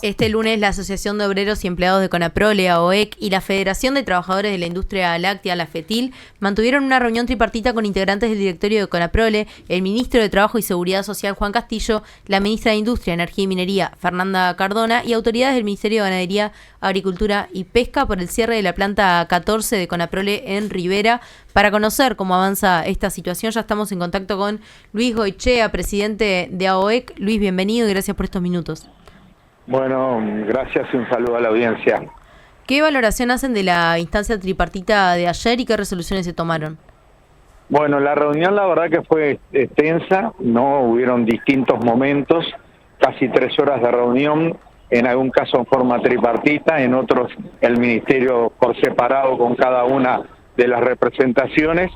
Este lunes la Asociación de Obreros y Empleados de Conaprole, AOEC, y la Federación de Trabajadores de la Industria Láctea, la FETIL, mantuvieron una reunión tripartita con integrantes del directorio de Conaprole, el ministro de Trabajo y Seguridad Social, Juan Castillo, la ministra de Industria, Energía y Minería, Fernanda Cardona, y autoridades del Ministerio de Ganadería, Agricultura y Pesca por el cierre de la planta 14 de Conaprole en Rivera. Para conocer cómo avanza esta situación, ya estamos en contacto con Luis Goichea, presidente de AOEC. Luis, bienvenido y gracias por estos minutos. Bueno, gracias y un saludo a la audiencia. ¿Qué valoración hacen de la instancia tripartita de ayer y qué resoluciones se tomaron? Bueno, la reunión la verdad que fue extensa, no hubieron distintos momentos, casi 3 horas de reunión, en algún caso en forma tripartita, en otros el ministerio por separado con cada una de las representaciones.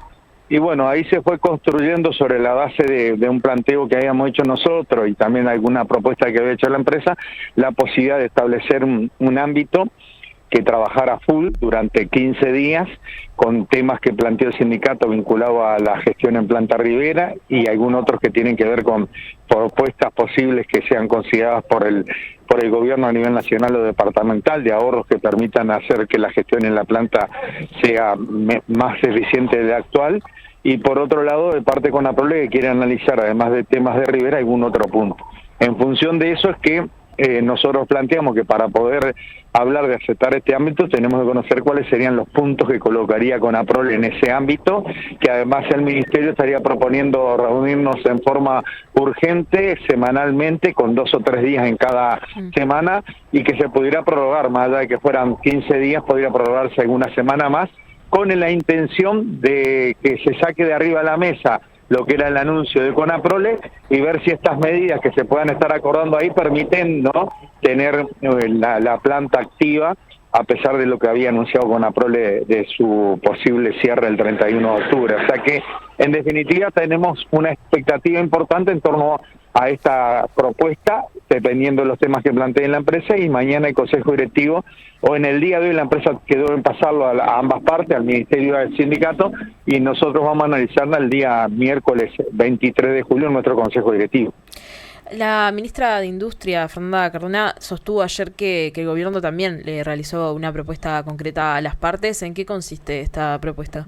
Y bueno, ahí se fue construyendo sobre la base de un planteo que habíamos hecho nosotros y también alguna propuesta que había hecho la empresa, la posibilidad de establecer un ámbito que trabajara full durante 15 días con temas que planteó el sindicato vinculado a la gestión en Planta Rivera y algunos otros que tienen que ver con propuestas posibles que sean consideradas por el gobierno a nivel nacional o departamental, de ahorros que permitan hacer que la gestión en la planta sea más eficiente de la actual. Y por otro lado, de parte con Conaprole, que quiere analizar, además de temas de Rivera, algún otro punto. En función de eso es que nosotros planteamos que para poder hablar de aceptar este ámbito tenemos que conocer cuáles serían los puntos que colocaría Conaprole en ese ámbito, que además el Ministerio estaría proponiendo reunirnos en forma urgente, semanalmente, con 2 o 3 días en cada semana, y que se pudiera prorrogar, más allá de que fueran 15 días, podría prorrogarse alguna semana más, con la intención de que se saque de arriba la mesa lo que era el anuncio de Conaprole y ver si estas medidas que se puedan estar acordando ahí permiten, ¿no?, tener la planta activa, a pesar de lo que había anunciado Conaprole de su posible cierre el 31 de octubre. O sea que, en definitiva, tenemos una expectativa importante en torno a esta propuesta, dependiendo de los temas que plantee la empresa, y mañana el Consejo Directivo, o en el día de hoy la empresa quedó en pasarlo a ambas partes, al Ministerio y al Sindicato, y nosotros vamos a analizarla el día miércoles 23 de julio en nuestro Consejo Directivo. La ministra de Industria, Fernanda Cardona, sostuvo ayer que el gobierno también le realizó una propuesta concreta a las partes. ¿En qué consiste esta propuesta?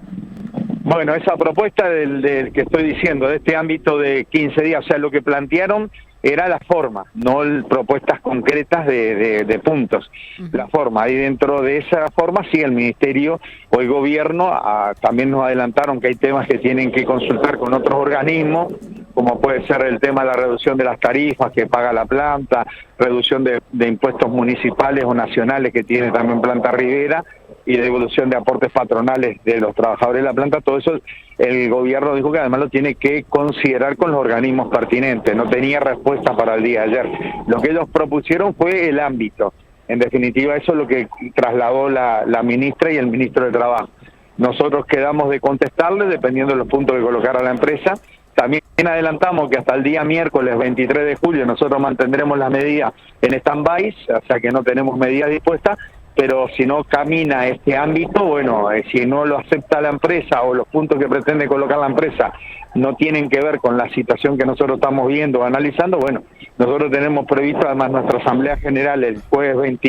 Bueno, esa propuesta del que estoy diciendo, de este ámbito de 15 días, o sea, lo que plantearon era la forma, no propuestas concretas de puntos. La forma, y dentro de esa forma, sí, el Ministerio o el Gobierno también nos adelantaron que hay temas que tienen que consultar con otros organismos, como puede ser el tema de la reducción de las tarifas que paga la planta, reducción de impuestos municipales o nacionales que tiene también Planta Rivera, y devolución de aportes patronales de los trabajadores de la planta. Todo eso el gobierno dijo que además lo tiene que considerar con los organismos pertinentes. No tenía respuesta para el día de ayer. Lo que ellos propusieron fue el ámbito. En definitiva, eso es lo que trasladó la ministra y el ministro de Trabajo. Nosotros quedamos de contestarle dependiendo de los puntos que colocara la empresa. También adelantamos que hasta el día miércoles 23 de julio nosotros mantendremos las medidas en stand-by, o sea que no tenemos medidas dispuestas, pero si no camina este ámbito, bueno, si no lo acepta la empresa o los puntos que pretende colocar la empresa no tienen que ver con la situación que nosotros estamos viendo o analizando, bueno, nosotros tenemos previsto además nuestra Asamblea General el jueves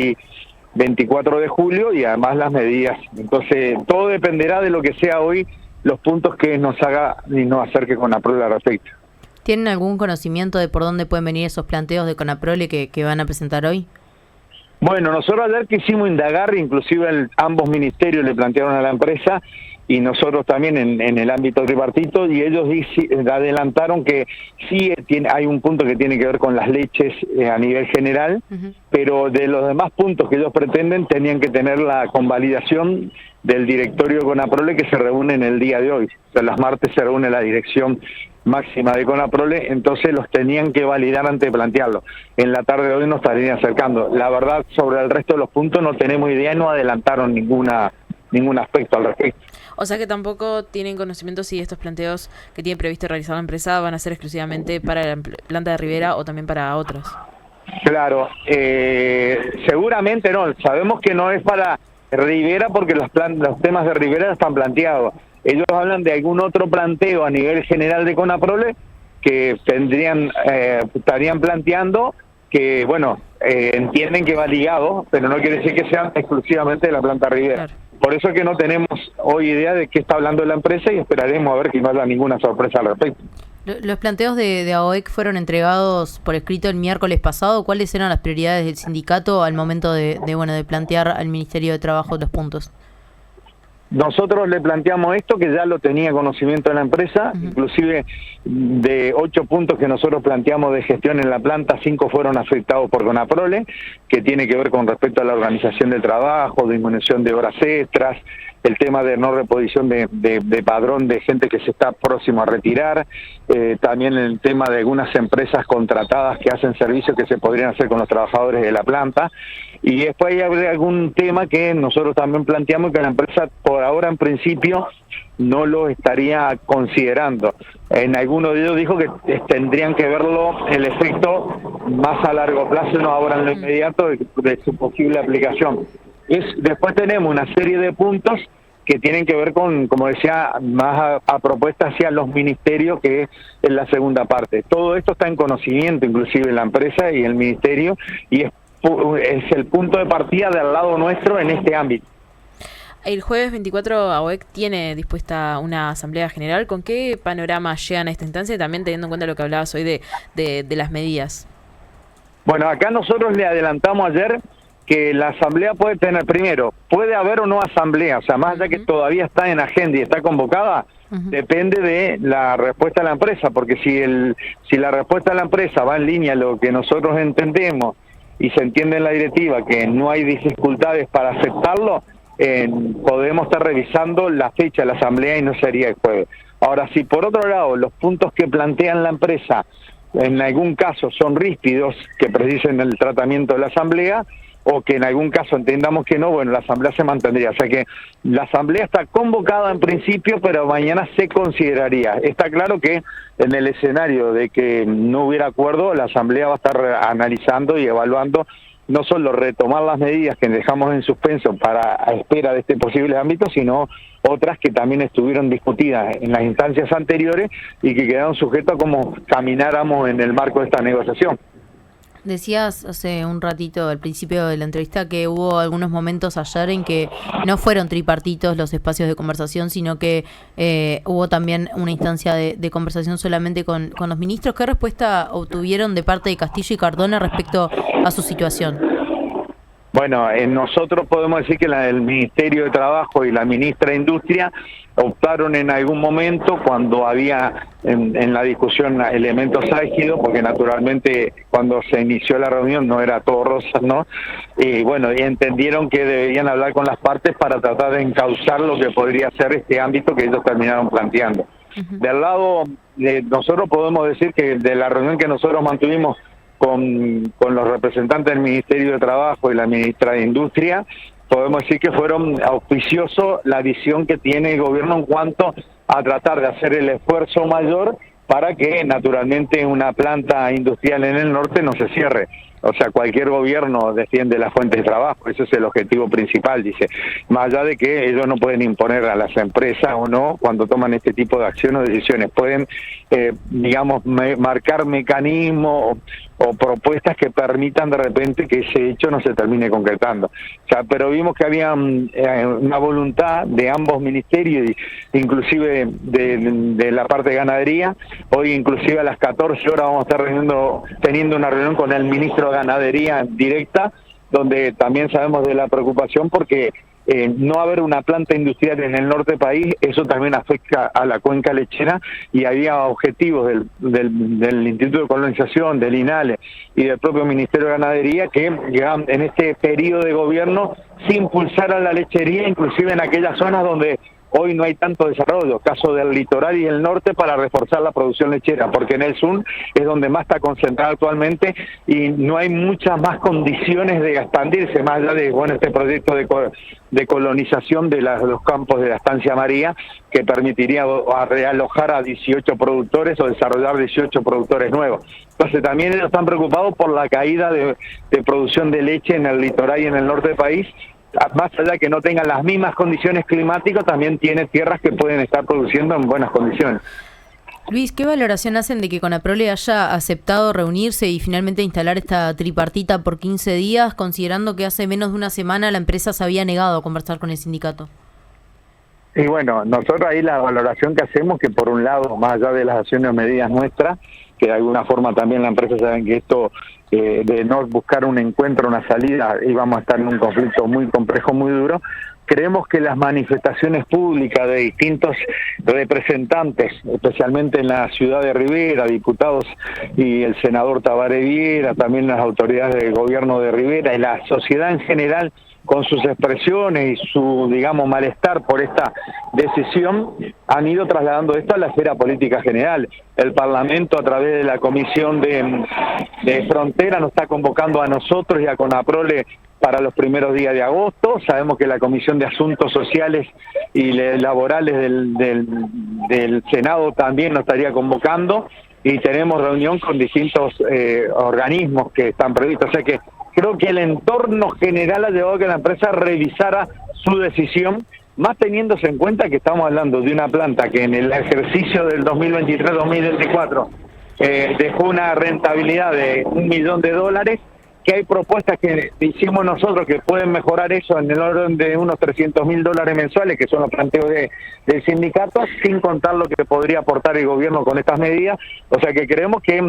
24 de julio y además las medidas. Entonces, todo dependerá de lo que sea hoy los puntos que nos haga y nos acerque Conaprole al respecto. ¿Tienen algún conocimiento de por dónde pueden venir esos planteos de Conaprole que van a presentar hoy? Bueno, nosotros ayer quisimos indagar, inclusive ambos ministerios le plantearon a la empresa y nosotros también en el ámbito tripartito, y ellos adelantaron que sí hay un punto que tiene que ver con las leches a nivel general, pero de los demás puntos que ellos pretenden tenían que tener la convalidación del directorio de Conaprole, que se reúne en el día de hoy. O sea, los martes se reúne la dirección máxima de Conaprole, entonces los tenían que validar antes de plantearlo. En la tarde de hoy nos estarían acercando. La verdad, sobre el resto de los puntos no tenemos idea y no adelantaron ningún aspecto al respecto. O sea que tampoco tienen conocimiento si estos planteos que tiene previsto realizar la empresa van a ser exclusivamente para la planta de Rivera o también para otros. Claro, seguramente no. Sabemos que no es para Rivera porque los temas de Rivera están planteados. Ellos hablan de algún otro planteo a nivel general de Conaprole que estarían planteando que, bueno, entienden que va ligado, pero no quiere decir que sean exclusivamente de la planta Rivera. Claro. Por eso es que no tenemos hoy idea de qué está hablando la empresa y esperaremos a ver que no haya ninguna sorpresa al respecto. Los planteos de AOEC fueron entregados por escrito el miércoles pasado. ¿Cuáles eran las prioridades del sindicato al momento de plantear al Ministerio de Trabajo los puntos? Nosotros le planteamos esto, que ya lo tenía conocimiento de la empresa, inclusive de 8 puntos que nosotros planteamos de gestión en la planta, 5 fueron afectados por Conaprole, que tiene que ver con respecto a la organización del trabajo, disminución de horas extras, el tema de no reposición de padrón de gente que se está próximo a retirar, también el tema de algunas empresas contratadas que hacen servicios que se podrían hacer con los trabajadores de la planta, y después hay algún tema que nosotros también planteamos que la empresa por ahora en principio no lo estaría considerando. En alguno de ellos dijo que tendrían que verlo el efecto más a largo plazo, no ahora en lo inmediato, de su posible aplicación. Después tenemos una serie de puntos que tienen que ver con, como decía, más a propuesta hacia los ministerios, que es en la segunda parte. Todo esto está en conocimiento, inclusive la empresa y el ministerio, y es el punto de partida del lado nuestro en este ámbito. El jueves 24 AOEC tiene dispuesta una asamblea general. ¿Con qué panorama llegan a esta instancia? También teniendo en cuenta lo que hablabas hoy de las medidas. Bueno, acá nosotros le adelantamos ayer que la asamblea puede tener, primero, puede haber o no asamblea, o sea, más allá que todavía está en agenda y está convocada, depende de la respuesta de la empresa, porque si la respuesta de la empresa va en línea a lo que nosotros entendemos y se entiende en la directiva que no hay dificultades para aceptarlo, podemos estar revisando la fecha de la asamblea y no sería el jueves. Ahora, si por otro lado los puntos que plantean la empresa en algún caso son ríspidos, que precisen el tratamiento de la asamblea, o que en algún caso entendamos que no, bueno, la asamblea se mantendría. O sea que la asamblea está convocada en principio, pero mañana se consideraría. Está claro que en el escenario de que no hubiera acuerdo, la asamblea va a estar analizando y evaluando no solo retomar las medidas que dejamos en suspenso a espera de este posible ámbito, sino otras que también estuvieron discutidas en las instancias anteriores y que quedaron sujetas a cómo camináramos en el marco de esta negociación. Decías hace un ratito al principio de la entrevista que hubo algunos momentos ayer en que no fueron tripartitos los espacios de conversación, sino que hubo también una instancia de conversación solamente con los ministros. ¿Qué respuesta obtuvieron de parte de Castillo y Cardona respecto a su situación? Bueno, nosotros podemos decir que el Ministerio de Trabajo y la ministra de Industria optaron en algún momento, cuando había en la discusión elementos álgidos, porque naturalmente cuando se inició la reunión no era todo rosas, ¿no? Y bueno, y entendieron que deberían hablar con las partes para tratar de encauzar lo que podría ser este ámbito que ellos terminaron planteando. Del lado de nosotros podemos decir que de la reunión que nosotros mantuvimos con los representantes del Ministerio de Trabajo y la ministra de Industria, podemos decir que fueron auspiciosos la visión que tiene el gobierno en cuanto a tratar de hacer el esfuerzo mayor para que naturalmente una planta industrial en el norte no se cierre. O sea, cualquier gobierno defiende las fuentes de trabajo, ese es el objetivo principal, dice. Más allá de que ellos no pueden imponer a las empresas o no cuando toman este tipo de acciones o decisiones. Pueden, digamos, marcar mecanismos o propuestas que permitan de repente que ese hecho no se termine concretando. O sea, pero vimos que había una voluntad de ambos ministerios, inclusive de la parte de ganadería. Hoy inclusive a las 14 horas vamos a estar teniendo una reunión con el ministro de Ganadería directa, donde también sabemos de la preocupación porque no haber una planta industrial en el norte del país, eso también afecta a la cuenca lechera, y había objetivos del Instituto de Colonización, del INALE y del propio Ministerio de Ganadería que llegaban en este periodo de gobierno se impulsara la lechería, inclusive en aquellas zonas donde hoy no hay tanto desarrollo, caso del litoral y el norte, para reforzar la producción lechera, porque en el sur es donde más está concentrada actualmente y no hay muchas más condiciones de expandirse, más allá de este proyecto de colonización de los campos de la Estancia María, que permitiría realojar a 18 productores o desarrollar 18 productores nuevos. Entonces también ellos están preocupados por la caída de producción de leche en el litoral y en el norte del país. Más allá de que no tengan las mismas condiciones climáticas, también tiene tierras que pueden estar produciendo en buenas condiciones. Luis, ¿qué valoración hacen de que Conaprole haya aceptado reunirse y finalmente instalar esta tripartita por 15 días, considerando que hace menos de una semana la empresa se había negado a conversar con el sindicato? Y bueno, nosotros ahí la valoración que hacemos, que por un lado, más allá de las acciones o medidas nuestras, que de alguna forma también la empresa saben que esto de no buscar un encuentro, una salida, íbamos a estar en un conflicto muy complejo, muy duro. Creemos que las manifestaciones públicas de distintos representantes, especialmente en la ciudad de Rivera, diputados y el senador Tabaré Viera, también las autoridades del gobierno de Rivera y la sociedad en general, con sus expresiones y su, digamos, malestar por esta decisión, han ido trasladando esto a la esfera política general. El Parlamento, a través de la Comisión de Frontera, nos está convocando a nosotros y a Conaprole para los primeros días de agosto. Sabemos que la Comisión de Asuntos Sociales y Laborales del Senado también nos estaría convocando, y tenemos reunión con distintos organismos que están previstos. O sea que creo que el entorno general ha llevado a que la empresa revisara su decisión, más teniéndose en cuenta que estamos hablando de una planta que en el ejercicio del 2023-2024 dejó una rentabilidad de $1 millón, que hay propuestas que hicimos nosotros que pueden mejorar eso en el orden de unos $300.000 mensuales, que son los planteos del sindicato, sin contar lo que podría aportar el gobierno con estas medidas. O sea que creemos que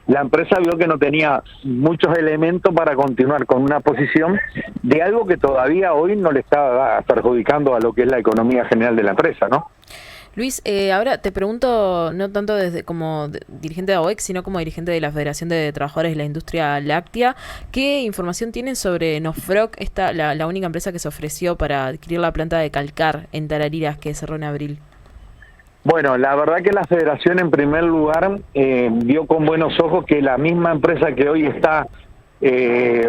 la empresa vio que no tenía muchos elementos para continuar con una posición de algo que todavía hoy no le está perjudicando a lo que es la economía general de la empresa, ¿no? Luis, ahora te pregunto, no tanto desde como dirigente de AOEC, sino como dirigente de la Federación de Trabajadores de la Industria Láctea, ¿qué información tienen sobre Nofroc, la única empresa que se ofreció para adquirir la planta de Calcar en Tarariras que cerró en abril? Bueno, la verdad que la Federación en primer lugar vio con buenos ojos que la misma empresa que hoy está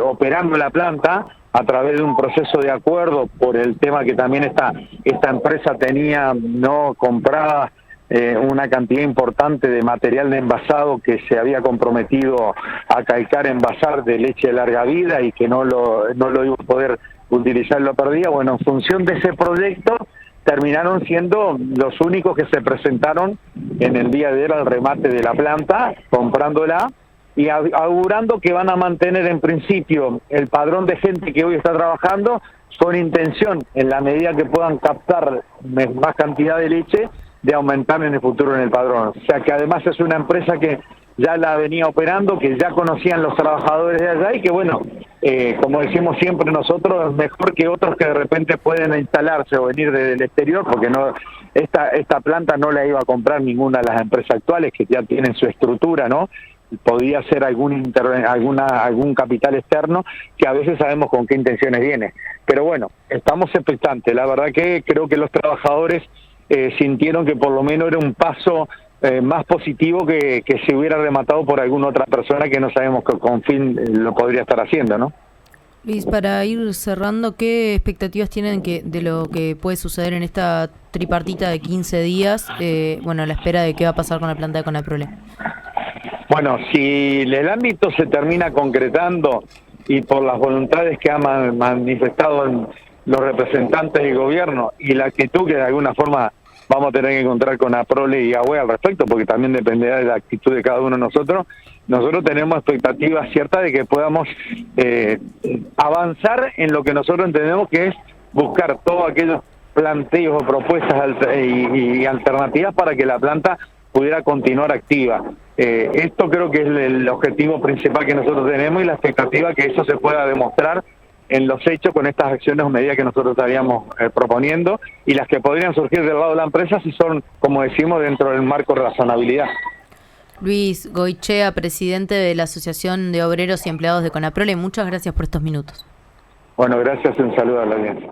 operando la planta, a través de un proceso de acuerdo por el tema que también esta empresa tenía no comprada una cantidad importante de material de envasado que se había comprometido a Calcar envasar de leche de larga vida y que no lo iba a poder utilizar, lo perdía. Bueno, en función de ese proyecto terminaron siendo los únicos que se presentaron en el día de ayer al remate de la planta, comprándola y augurando que van a mantener en principio el padrón de gente que hoy está trabajando, con intención, en la medida que puedan captar más cantidad de leche, de aumentar en el futuro en el padrón. O sea que además es una empresa que ya la venía operando, que ya conocían los trabajadores de allá y que bueno, como decimos siempre nosotros, mejor que otros que de repente pueden instalarse o venir desde el exterior, porque no esta planta no la iba a comprar ninguna de las empresas actuales que ya tienen su estructura, ¿no? Podía ser algún capital externo que a veces sabemos con qué intenciones viene. Pero bueno, estamos expectantes. La verdad que creo que los trabajadores sintieron que por lo menos era un paso más positivo que se hubiera rematado por alguna otra persona que no sabemos con fin lo podría estar haciendo, ¿no? Luis, para ir cerrando, ¿qué expectativas tienen de lo que puede suceder en esta tripartita de 15 días? Bueno, a la espera de qué va a pasar con la planta de Conaprole. Bueno, si el ámbito se termina concretando y por las voluntades que han manifestado los representantes del gobierno y la actitud que de alguna forma vamos a tener que encontrar con APROLE y AUE al respecto, porque también dependerá de la actitud de cada uno de nosotros tenemos expectativas ciertas de que podamos avanzar en lo que nosotros entendemos que es buscar todos aquellos planteos o propuestas y alternativas para que la planta pudiera continuar activa. Esto creo que es el objetivo principal que nosotros tenemos y la expectativa que eso se pueda demostrar en los hechos con estas acciones o medidas que nosotros estaríamos proponiendo y las que podrían surgir del lado de la empresa si son, como decimos, dentro del marco de razonabilidad. Luis Goichea, presidente de la Asociación de Obreros y Empleados de Conaprole, muchas gracias por estos minutos. Bueno, gracias y un saludo a la audiencia.